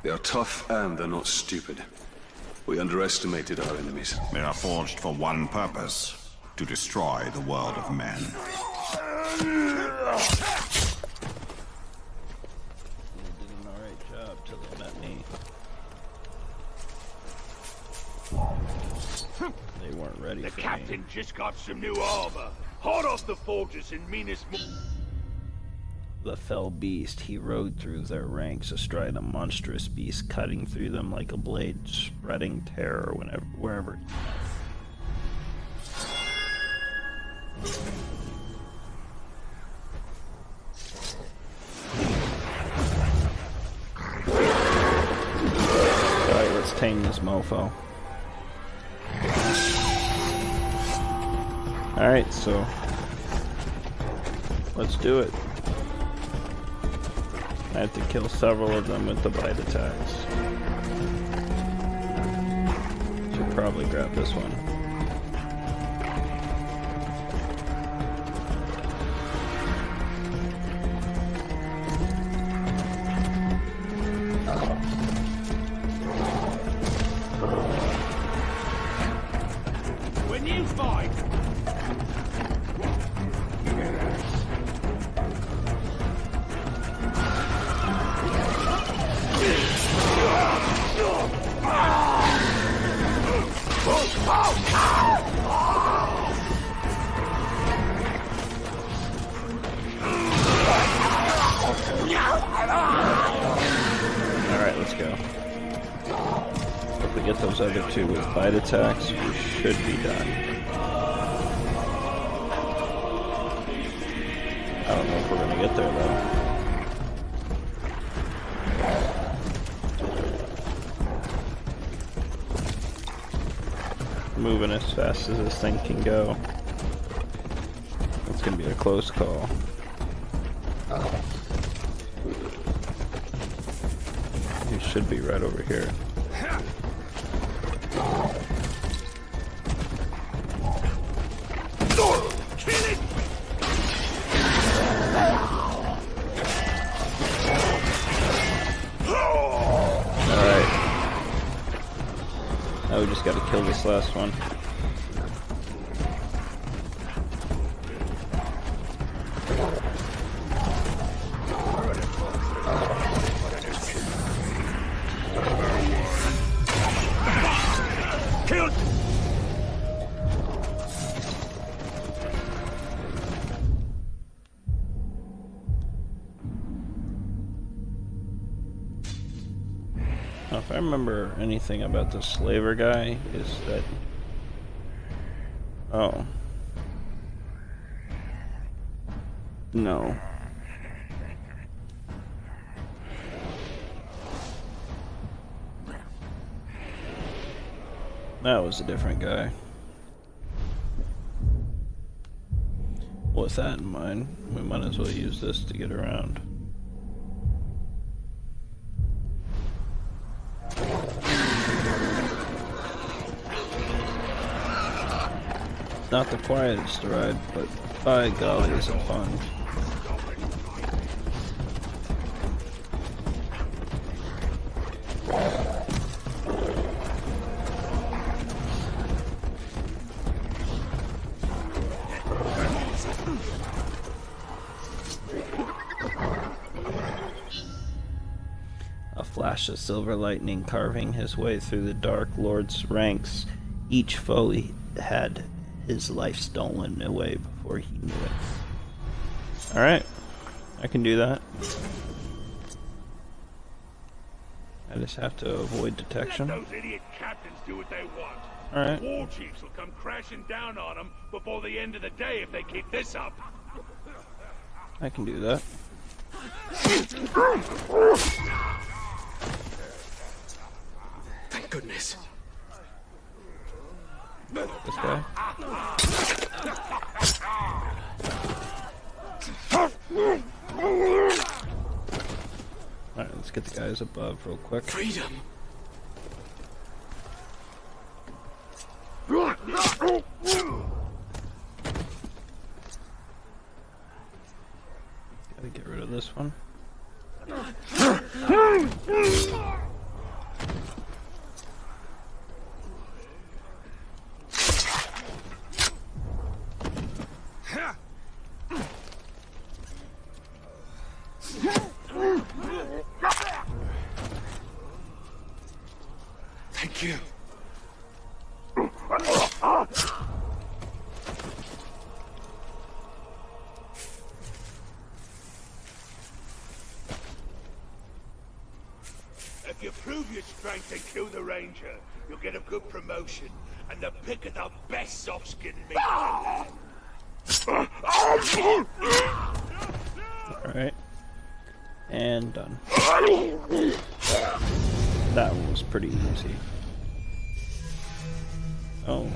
They are tough and they're not stupid. We underestimated our enemies. They are forged for one purpose, to destroy the world of men. You did an alright job till they met me. They weren't ready The for captain me. just got some new armor. Hot off the forges in Minas. The fell beast, he rode through their ranks astride a monstrous beast, cutting through them like a blade, spreading terror wherever. Alright, let's tame this mofo. Alright, so let's do it. I have to kill several of them with the bite attacks. Should probably grab this one. When you fight, Alright, let's go. If we get those other two with bite attacks, we should be done. I don't know if we're gonna get there though. Moving as fast as this thing can go. It's gonna be a close call. He should be right over here. Alright. Now we just gotta kill this last one. killed. Now, if I remember anything about the slaver guy, is that... Oh. No. That was a different guy. With that in mind, we might as well use this to get around. Not the quietest ride, but by golly, is it fun. A flash of silver lightning carving his way through the Dark Lord's ranks. Each foe he had his life stolen away before he knew it. Alright, I can do that. I just have to avoid detection. Let those idiot captains do what they want. Alright. War chiefs will come crashing down on them before the end of the day if they keep this up. I can do that. Thank goodness. This guy. Alright, let's get the guys above real quick. Freedom. Gotta get rid of this one. Thank you. If you prove your strength and kill the ranger, you'll get a good promotion and the pick of the best soft-skinned meat. Alright. And done. That one was pretty easy. Oh.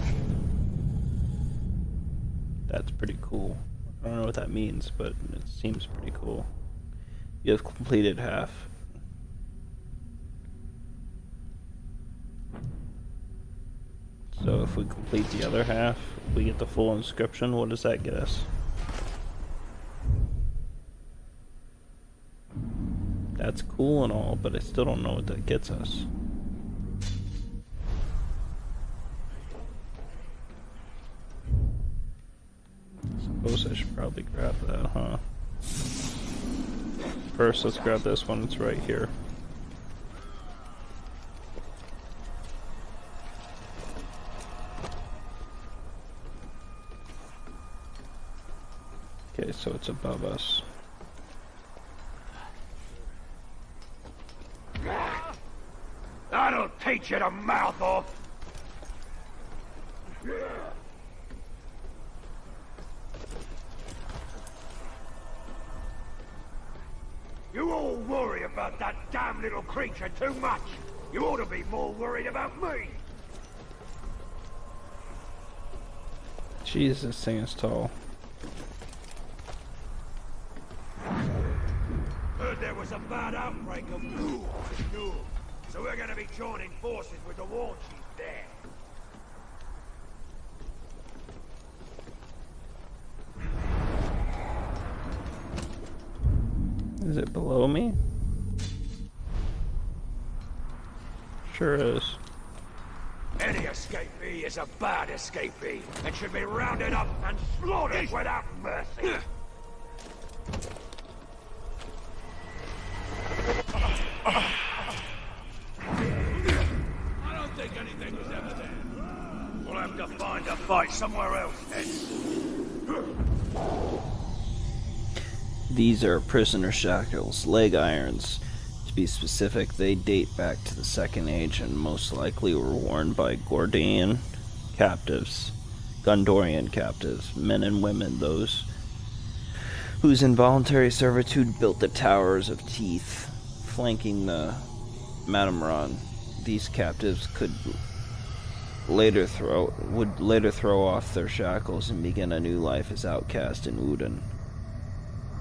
That's pretty cool. I don't know what that means, but it seems pretty cool. You have completed half. So if we complete the other half, we get the full inscription. What does that get us? That's cool and all, but I still don't know what that gets us. Suppose I should probably grab that, huh? First, let's grab this one. It's right here. Okay, so it's above us. That'll teach you to mouth off. You all worry about that damn little creature too much. You ought to be more worried about me. Jesus, this thing is tall. Heard there was a bad outbreak of ghoul in Newell, so we're gonna be joining forces with the war chief there. Is it below me? Sure is. Any escapee is a bad escapee and should be rounded up and slaughtered without mercy. I don't think anything was ever there. We'll have to find a fight somewhere else then. These are prisoner shackles, leg irons. To be specific, they date back to the Second Age and most likely were worn by Gondorian captives, men and women, those whose involuntary servitude built the Towers of Teeth, flanking the Matamoron. These captives would later throw off their shackles and begin a new life as outcast in Udon.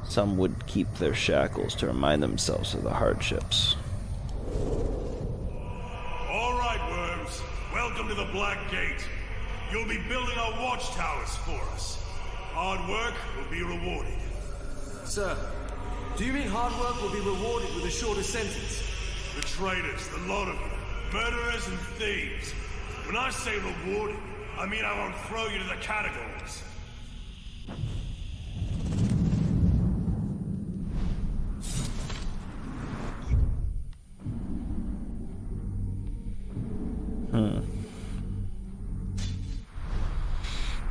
Some would keep their shackles to remind themselves of the hardships. All right, worms. Welcome to the Black Gate. You'll be building our watchtowers for us. Hard work will be rewarded. Sir, do you mean hard work will be rewarded with a shorter sentence? The traitors, the lot of them, murderers and thieves. When I say rewarded, I mean I won't throw you to the catacombs.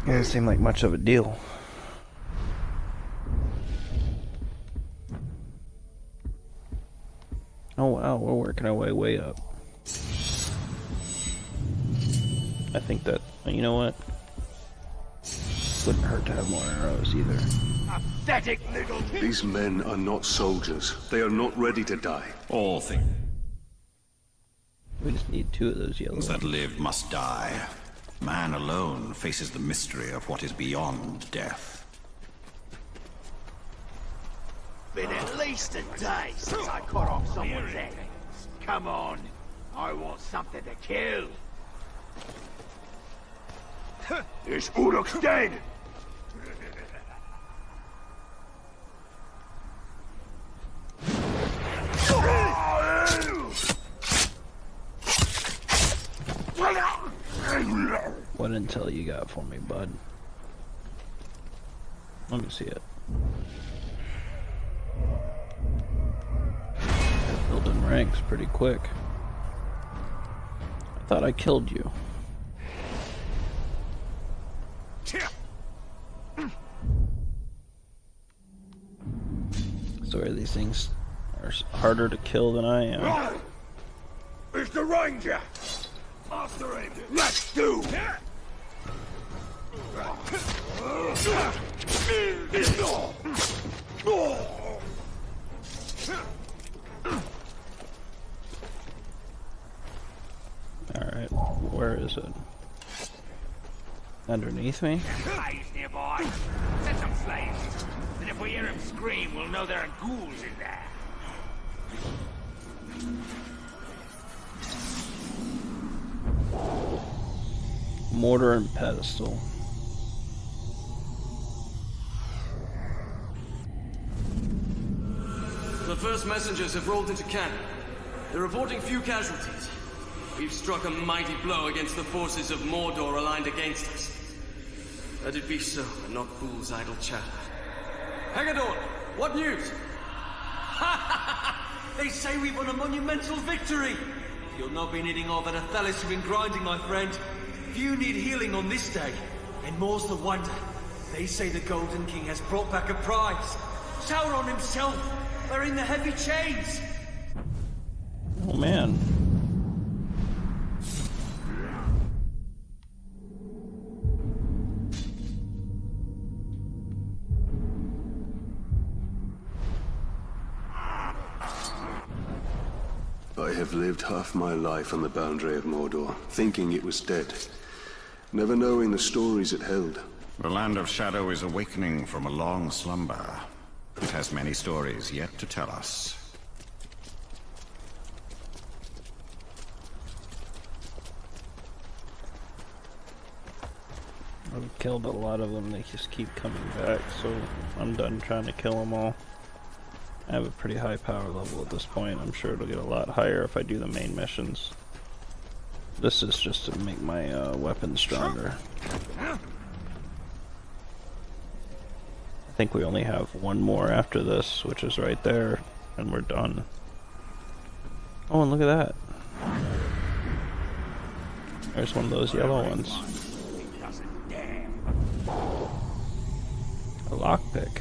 Doesn't seem like much of a deal. Oh wow, we're working our way up. I think that, you know what? Wouldn't hurt to have more arrows either. Pathetic little... These men are not soldiers. They are not ready to die. All things We just need 2 of those yellow that ones. live must die. Man alone faces the mystery of what is beyond death. Been at least a day since I cut off someone's head. Come on, I want something to kill. This Uruk's dead. What intel you got for me, bud? Let me see it. Building ranks pretty quick. I thought I killed you. Sorry, these things are harder to kill than I am. It's the Ranger! After him! Let's do! Alright, where is it? Underneath me? Slaves nearby! Set some slaves! And if we hear him scream, we'll know there are ghouls in there! Mortar and pedestal. The first messengers have rolled into camp. They're reporting few casualties. We've struck a mighty blow against the forces of Mordor aligned against us. Let it be so, and not fools' idle chatter. Haggadorn, what news? They say we've won a monumental victory! You'll not be needing all that Athelis you've been grinding, my friend. Few need healing on this day, and more's the wonder. They say the Golden King has brought back a prize. Sauron himself, wearing the heavy chains! Oh man. I have lived half my life on the boundary of Mordor, thinking it was dead, never knowing the stories it held. The Land of Shadow is awakening from a long slumber. It has many stories yet to tell us. I've killed a lot of them, they just keep coming back, so I'm done trying to kill them all. I have a pretty high power level at this point. I'm sure it'll get a lot higher if I do the main missions. This is just to make my weapon stronger. I think we only have one more after this, which is right there, and we're done. Oh, and look at that. There's one of those yellow ones. A lockpick.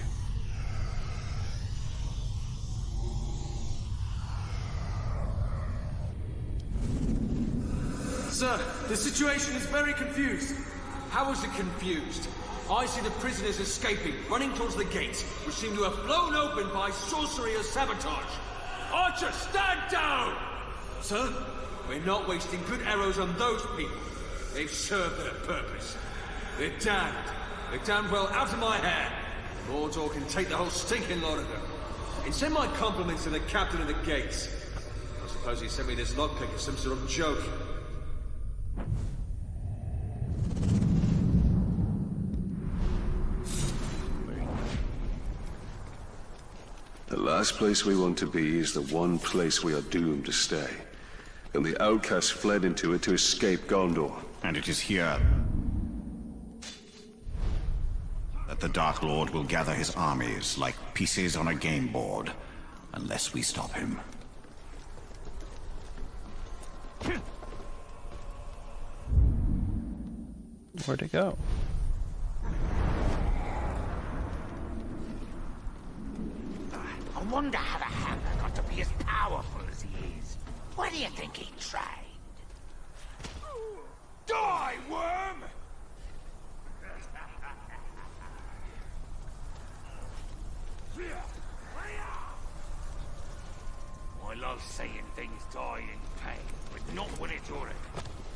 Sir, the situation is very confused. How is it confused? I see the prisoners escaping, running towards the gates, which seem to have flown open by sorcery or sabotage. Archer, stand down! Sir, we're not wasting good arrows on those people. They've served their purpose. They're damned. They're damned well out of my hair. Mordor can take the whole stinking lot of them. And send my compliments to the captain of the gates. I suppose he sent me this lockpick as some sort of joke. The last place we want to be is the one place we are doomed to stay. And the outcasts fled into it to escape Gondor. And it is here that the Dark Lord will gather his armies like pieces on a game board, unless we stop him. Where'd it go? I wonder how the Hammer got to be as powerful as he is. Why do you think he trained? Die, worm! I love seeing things die in pain, but not when it's already.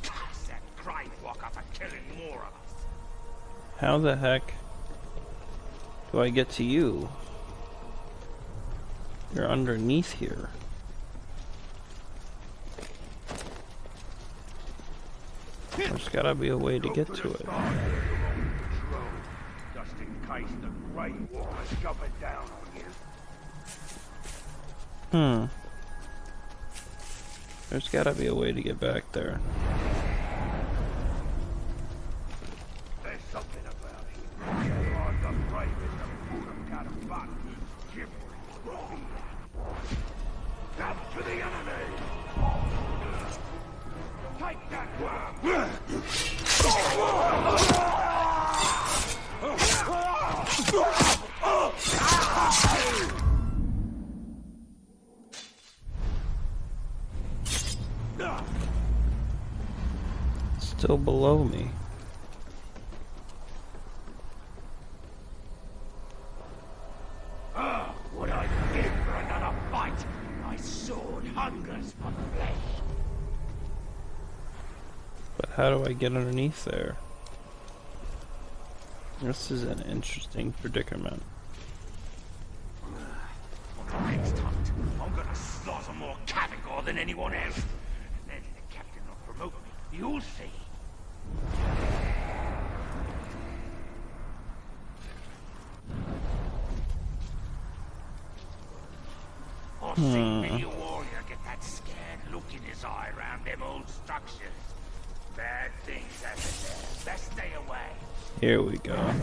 Curse that grave walker for killing more of us. How the heck do I get to you? You're underneath here. There's gotta be a way to get to it. Just in case the grave walker's jumping down on you. There's gotta be a way to get back there. There's something about it. The brave is the fool of God of fun. Gibbering. Up to the enemy! Take that! Still below me. What I give for another fight! My sword hungers for flesh! But how do I get underneath there? This is an interesting predicament. On the next hunt, I'm gonna slaughter more Categor than anyone else. And then the captain will promote me. You'll see. I've seen many a warrior get that scared look in his eye around them old structures. Bad things happen there. Best stay away. Here we go.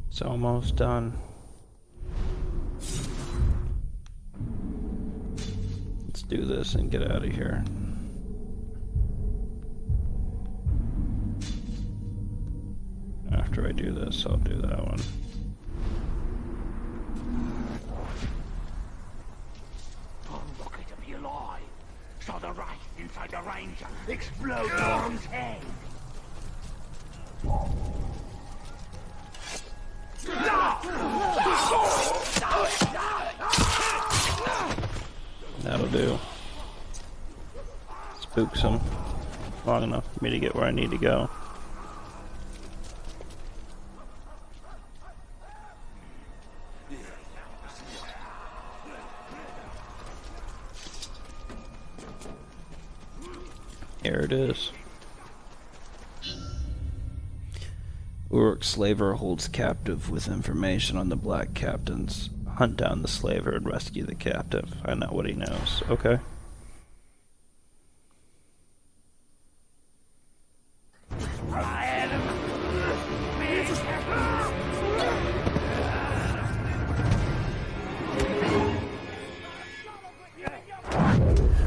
It's almost done. Let's do this and get out of here. After I do this, I'll do that one. I'm lucky to be alive. Saw the wraith inside the ranger explode Norm's head. That'll do. Spooks him long enough for me to get where I need to go. Here it is. Uruk slaver holds captive with information on the black captains. Hunt down the slaver and rescue the captive. Find out what he knows. Okay.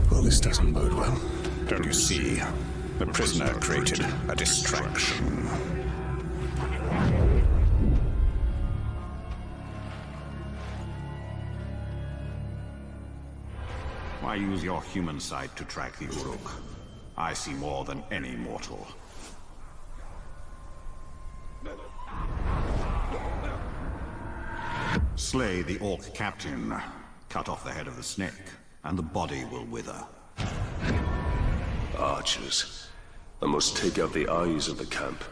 Well, this doesn't bode well. Don't you see? The prisoner created a distraction. Why use your human sight to track the Uruk? I see more than any mortal. Slay the Orc captain, cut off the head of the snake, and the body will wither. Archers. I must take out the eyes of the camp.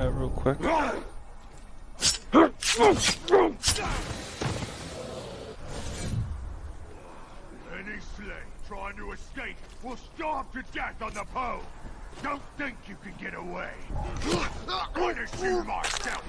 Real quick. Any slave trying to escape will starve to death on the pole. Don't think you can get away. Punish you myself.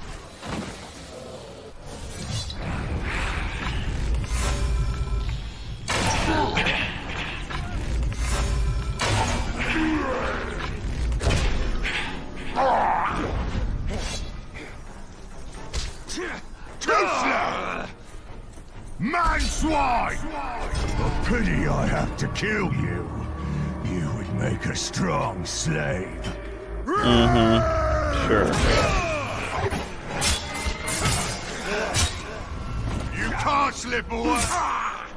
Man swine! A pity I have to kill you. You would make a strong slave. Sure. You can't slip away.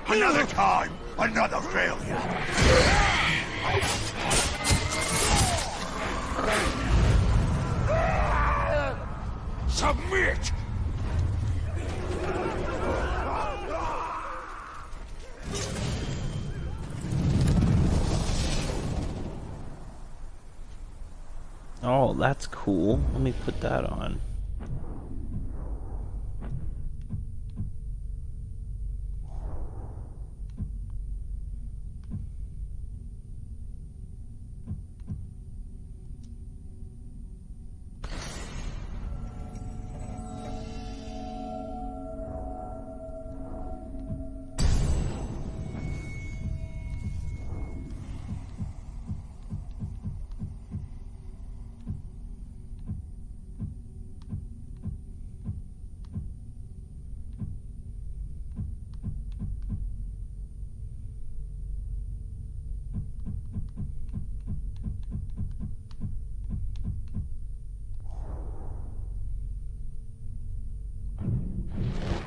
Another time, another failure. Submit! Oh, that's cool. Let me put that on.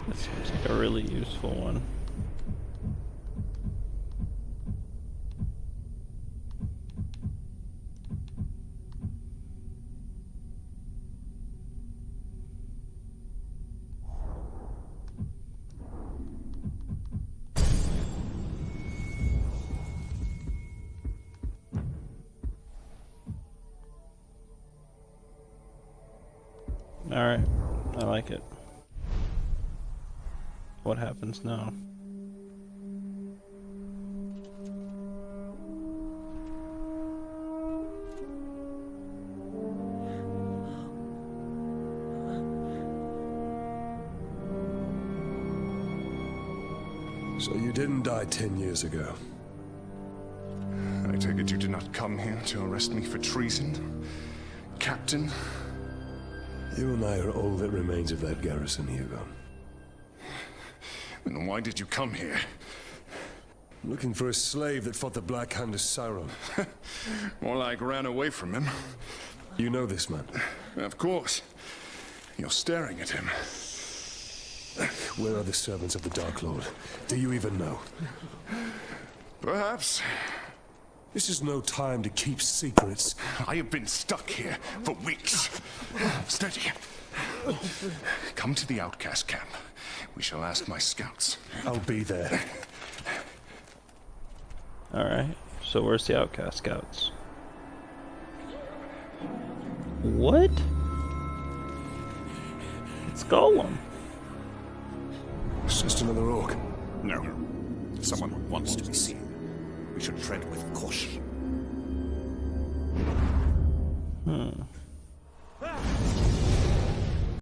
That seems like a really useful one. Alright, I like it. What happens now? So you didn't die 10 years ago. I take it you did not come here to arrest me for treason, Captain? You and I are all that remains of that garrison, Hugo. Then why did you come here? Looking for a slave that fought the Black Hand of Sauron. More like ran away from him. You know this man? Of course. You're staring at him. Where are the servants of the Dark Lord? Do you even know? Perhaps. This is no time to keep secrets. I have been stuck here for weeks. Steady. Come to the outcast camp. We shall ask my scouts. I'll be there. Alright, so where's the outcast scouts? What? It's Gollum. It's just another orc. No. Someone wants to be seen. We should tread with caution.